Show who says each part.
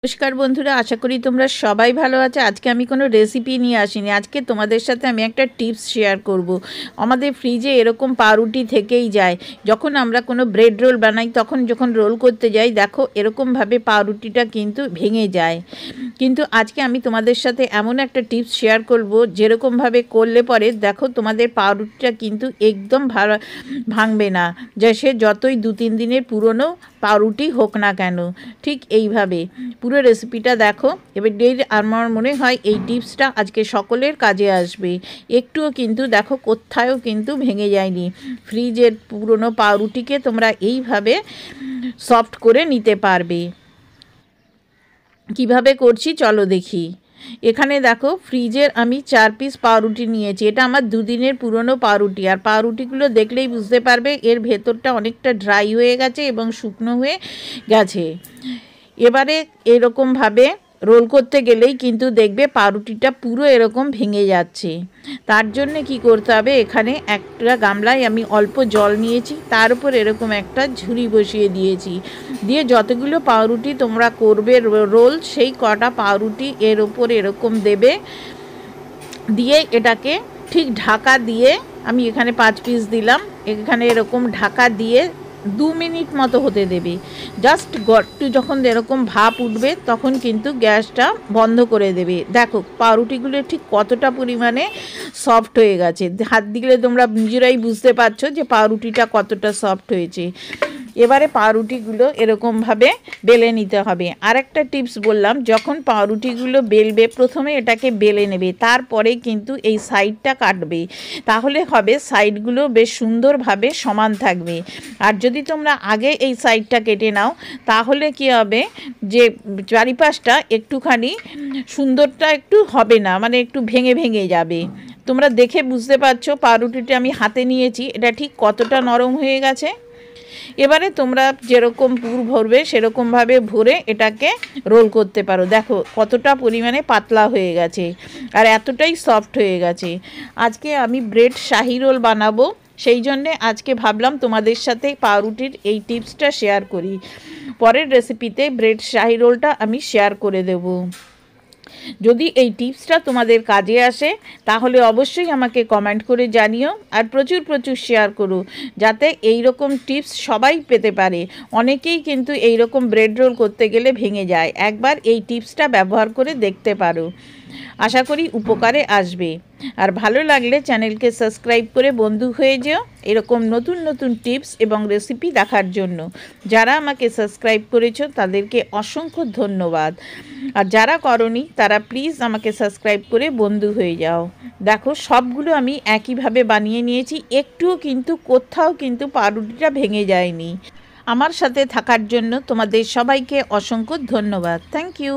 Speaker 1: নমস্কার বন্ধুরা, আশা করি তোমরা সবাই ভালো আছো। আজকে আমি কোনো রেসিপি নিয়ে আসিনি, আজকে তোমাদের সাথে আমি একটা টিপস শেয়ার করব। আমাদের ফ্রিজে এরকম পাউরুটি থেকেই যায়। যখন আমরা কোনো ব্রেড রোল বানাই, তখন যখন রোল করতে যাই, দেখো এরকমভাবে পাউরুটিটা কিন্তু ভেঙে যায়। কিন্তু আজকে আমি তোমাদের সাথে এমন একটা টিপস শেয়ার করব, যেরকমভাবে করলে পরে দেখো তোমাদের পাউরুটিটা কিন্তু একদম ভাঙবে না, যে সে যতই 2-3 দিনের পুরনো পাউরুটি হোক না কেন। ঠিক এইভাবে পুরো রেসিপিটা দেখো। এবার আমার মনে হয় এই টিপসটা আজকে সকলের কাজে আসবে। একটুও কিন্তু দেখো কোথাও কিন্তু ভেঙে যায়নি। ফ্রিজের পুরনো পাউরুটিকে তোমরা এইভাবে সফট করে নিতে পারবে। কিভাবে করছি চলো দেখি। এখানে দেখো ফ্রিজের আমি 4 পিস পাউরুটি নিয়েছি। এটা আমার 2 দিনের পুরনো পাউরুটি। আর পাউরুটিগুলো দেখলেই বুঝতে পারবে এর ভেতরটা অনেকটা ড্রাই হয়ে গেছে এবং শুকনো হয়ে গেছে। এবারে এরকমভাবে রোল করতে গেলেই কিন্তু দেখবে পাউরুটিটা পুরো এরকম ভেঙে যাচ্ছে। তার জন্যে কি করতে হবে, এখানে একটা গামলায় আমি অল্প জল নিয়েছি, তার উপর এরকম একটা ঝুড়ি বসিয়ে দিয়েছি। দিয়ে যতগুলো পাউরুটি তোমরা করবে রোল, সেই কটা পাউরুটি এর ওপর এরকম দেবে। দিয়ে এটাকে ঠিক ঢাকা দিয়ে, আমি এখানে 5 পিস দিলাম, এখানে এরকম ঢাকা দিয়ে 2 মিনিট মতো হতে দেবে। জাস্ট একটু যখন এরকম ভাপ উঠবে তখন কিন্তু গ্যাসটা বন্ধ করে দেবে। দেখো পাউরুটিগুলো ঠিক কতটা পরিমাণে সফট হয়ে গেছে। হাত দিলে তোমরা নিজেরাই বুঝতে পারছো যে পাউরুটিটা কতটা সফট হয়েছে। এবারে পাউরুটিগুলো এরকমভাবে বেলে নিতে হবে। আর একটা টিপস বললাম, যখন পাউরুটিগুলো বেলবে প্রথমে এটাকে বেলে নেবে, তারপরে কিন্তু এই সাইডটা কাটবে। তাহলে হবে সাইডগুলো বেশ সুন্দরভাবে সমান থাকবে। আর যদি তোমরা আগে এই সাইডটা কেটে নাও, তাহলে কি হবে যে চারিপাশটা একটুখানি সুন্দরটা একটু হবে না, মানে একটু ভেঙে ভেঙে যাবে। তোমরা দেখে বুঝতে পারছো পাউরুটিটা আমি হাতে নিয়েছি, এটা ঠিক কতটা নরম হয়ে গেছে। এবারে তোমরা যেরকম পুর ভরবে সেরকমভাবে ভরে এটাকে রোল করতে পারো। দেখো কতটা পরিমাণে পাতলা হয়ে গেছে আর এতটাই সফট হয়ে গেছে। আজকে আমি ব্রেড শাহি রোল বানাবো, সেই জন্যে আজকে ভাবলাম তোমাদের সাথে পাউরুটির এই টিপসটা শেয়ার করি। পরের রেসিপিতে ব্রেড শাহি রোলটা আমি শেয়ার করে দেবো। যদি এই টিপসটা তোমাদের কাজে আসে তাহলে অবশ্যই আমাকে কমেন্ট করে জানিও, আর প্রচুর প্রচুর শেয়ার করো, যাতে এই রকম টিপস সবাই পেতে পারে। অনেকেই কিন্তু এই রকম ব্রেড রোল করতে গেলে ভেঙে যায়। একবার এই টিপসটা ব্যবহার করে দেখতে পারো, আশা করি উপকারে আসবে। আর ভালো লাগলে চ্যানেলকে সাবস্ক্রাইব করে বন্ধু হয়ে যেও এরকম নতুন নতুন টিপস এবং রেসিপি দেখার জন্য। যারা আমাকে সাবস্ক্রাইব করেছো তাদেরকে অসংখ্য ধন্যবাদ। আর যারা করনি তারা প্লিজ আমাকে সাবস্ক্রাইব করে বন্ধু হয়ে যাও। দেখো সবগুলো আমি একইভাবে বানিয়ে নিয়েছি, একটুও কিন্তু কোথাও কিন্তু পাউরুটিটা ভেঙে যায়নি। আমার সাথে থাকার জন্য তোমাদের সবাইকে অসংখ্য ধন্যবাদ। Thank you.